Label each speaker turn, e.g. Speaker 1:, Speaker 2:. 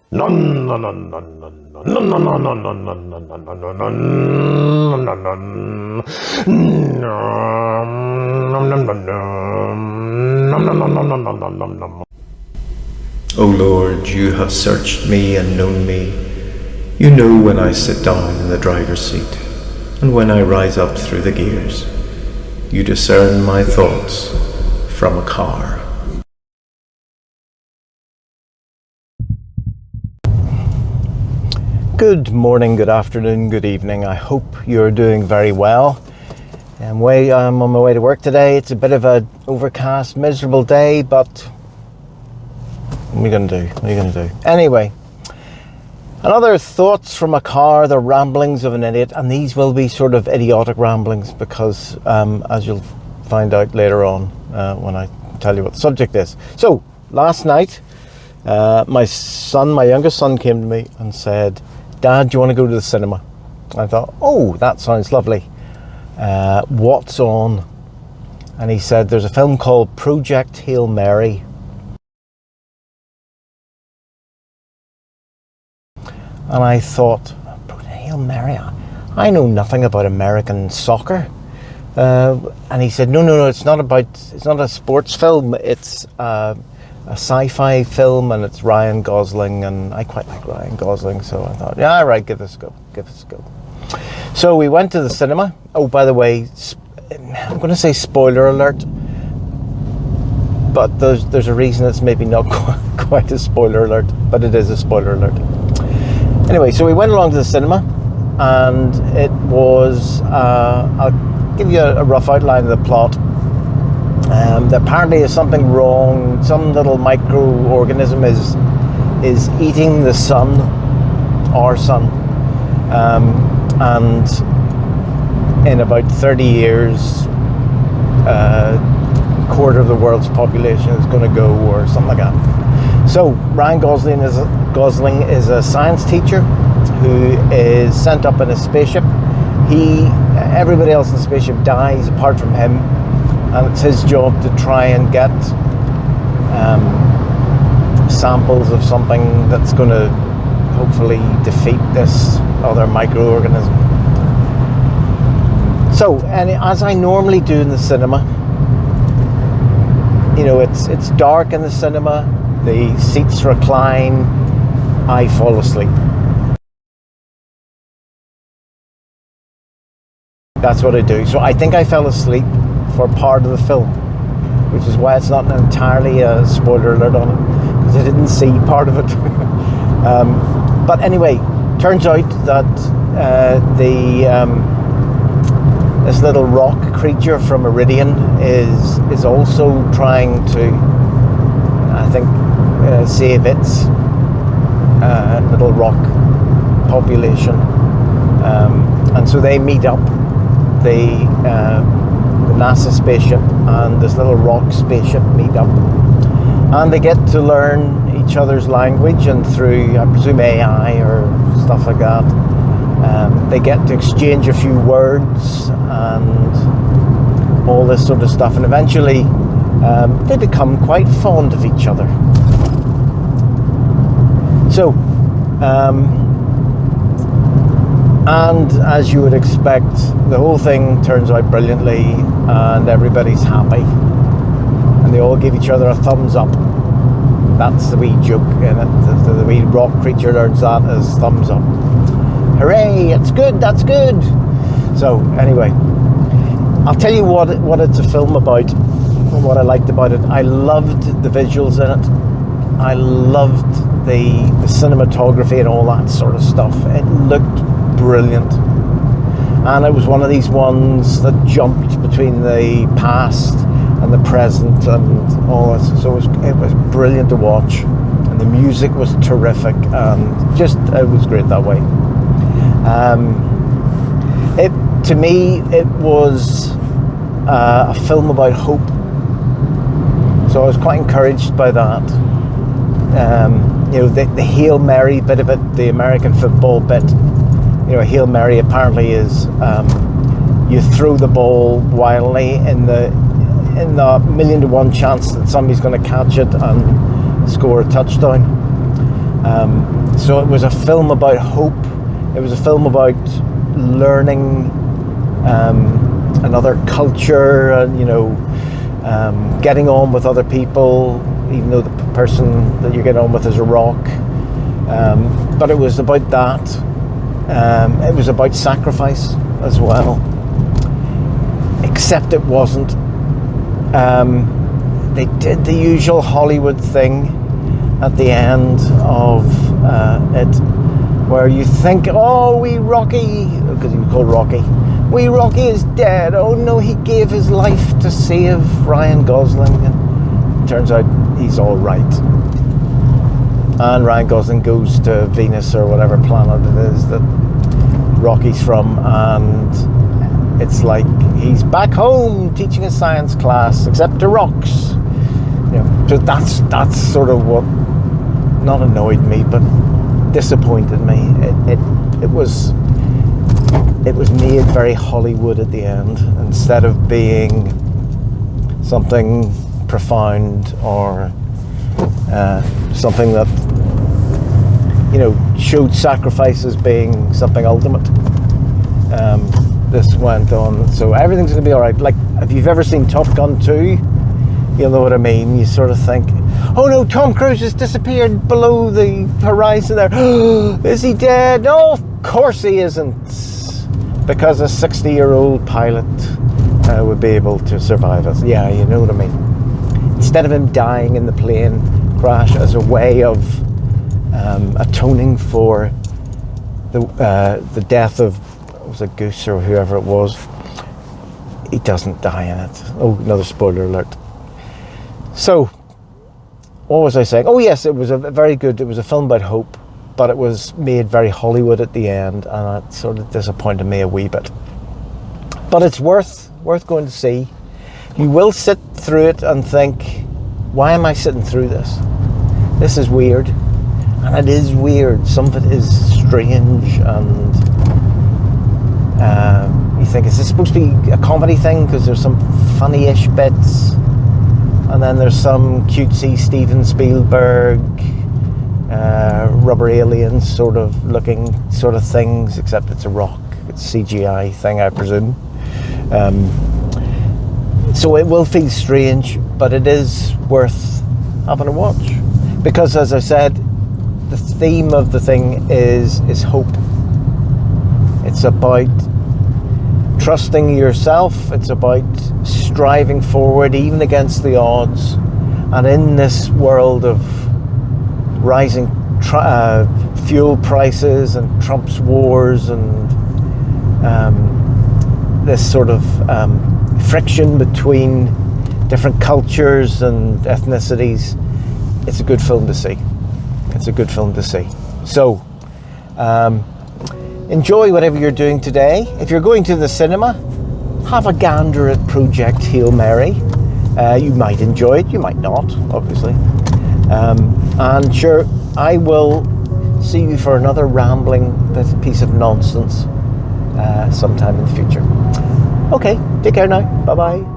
Speaker 1: O Lord, you have searched me and known me. You know when I sit down in the driver's seat, and when I rise up through the gears. You discern my thoughts from a car.
Speaker 2: Good morning, good afternoon, good evening. I hope you're doing very well. I'm on my way to work today. It's a bit of an overcast, miserable day, but what are you going to do? Anyway, another thoughts from a car, the ramblings of an idiot, and these will be sort of idiotic ramblings because, as you'll find out later on when I tell you what the subject is. So, last night, my youngest son came to me and said, "Dad, do you want to go to the cinema?" I thought, oh, that sounds lovely. What's on? And he said, there's a film called Project Hail Mary. And I thought, Hail Mary? I know nothing about American soccer. And he said, no, it's not a sports film. It's a sci-fi film, and it's Ryan Gosling, and I quite like Ryan Gosling, so I thought, yeah, all right, give this a go. So we went to the cinema. Oh, by the way, I'm going to say spoiler alert, but there's a reason it's maybe not quite a spoiler alert, but it is a spoiler alert. Anyway, so we went along to the cinema, and it was, I'll give you a rough outline of the plot. Apparently there's something wrong. Some little microorganism is eating the sun, our sun, and in about 30 years, a quarter of the world's population is going to go, or something like that. So Ryan Gosling is a science teacher who is sent up in a spaceship. Everybody else in the spaceship dies apart from him. And it's his job to try and get samples of something that's going to hopefully defeat this other microorganism. So, and as I normally do in the cinema, it's dark in the cinema, the seats recline, I fall asleep. That's what I do. So I think I fell asleep for part of the film, which is why it's not entirely a spoiler alert on it, because I didn't see part of it. But anyway, turns out that this little rock creature from Iridian is also trying to, I think, save its little rock population, and so they meet up. The NASA spaceship and this little rock spaceship meet up, and they get to learn each other's language, and through, I presume, AI or stuff like that, they get to exchange a few words and all this sort of stuff, and eventually they become quite fond of each other. So and as you would expect, the whole thing turns out brilliantly, and everybody's happy, and they all give each other a thumbs up. That's the wee joke in it. The wee rock creature learns that as thumbs up. Hooray, it's good, that's good. So anyway, I'll tell you what it's a film about, and what I liked about it. I loved the visuals in it. I loved the cinematography and all that sort of stuff. It looked brilliant, and it was one of these ones that jumped between the past and the present and all this. So it was brilliant to watch, and the music was terrific, and it was great that way. To me, it was a film about hope, so I was quite encouraged by that. The Hail Mary bit of it, the American football bit. Hail Mary apparently is you throw the ball wildly in the 1,000,000 to 1 chance that somebody's going to catch it and score a touchdown. So it was a film about hope. It was a film about learning another culture, and getting on with other people, even though the person that you get on with is a rock. But it was about that. It was about sacrifice as well. Except it wasn't. They did the usual Hollywood thing at the end of it, where you think, oh, wee Rocky, because he was called Rocky, wee Rocky is dead. Oh no, he gave his life to save Ryan Gosling. And it turns out he's all right. And Ryan Gosling goes to Venus or whatever planet it is that Rocky's from, and it's like he's back home teaching a science class, except to rocks. So that's sort of what not annoyed me, but disappointed me. It was made very Hollywood at the end, instead of being something profound or something that showed sacrifice as being something ultimate. This went on, so everything's going to be all right. Like, if you've ever seen Top Gun 2, you'll know what I mean. You sort of think, oh no, Tom Cruise has disappeared below the horizon there. Is he dead? No, of course he isn't, because a 60-year-old pilot would be able to survive it. Yeah, you know what I mean. Instead of him dying in the plane crash as a way of atoning for the death of, was it Goose or whoever it was, he doesn't die in it. Oh, another spoiler alert. So, what was I saying? Oh yes, it was it was a film about hope, but it was made very Hollywood at the end, and it sort of disappointed me a wee bit. But it's worth going to see. You will sit through it and think, why am I sitting through this? This is weird. And it is weird. Some of it is strange, and you think, is this supposed to be a comedy thing? Because there's some funny-ish bits, and then there's some cutesy Steven Spielberg, rubber aliens sort of looking sort of things, except it's a rock. It's a CGI thing, I presume. So it will feel strange, but it is worth having a watch. Because, as I said, the theme of the thing is hope. It's about trusting yourself. It's about striving forward even against the odds. And in this world of rising fuel prices and Trump's wars and this sort of friction between different cultures and ethnicities, it's a good film to see. It's a good film to see. So, enjoy whatever you're doing today. If you're going to the cinema, have a gander at Project Hail Mary. You might enjoy it, you might not, obviously. And sure, I will see you for another rambling piece of nonsense sometime in the future. Okay, take care now. Bye-bye.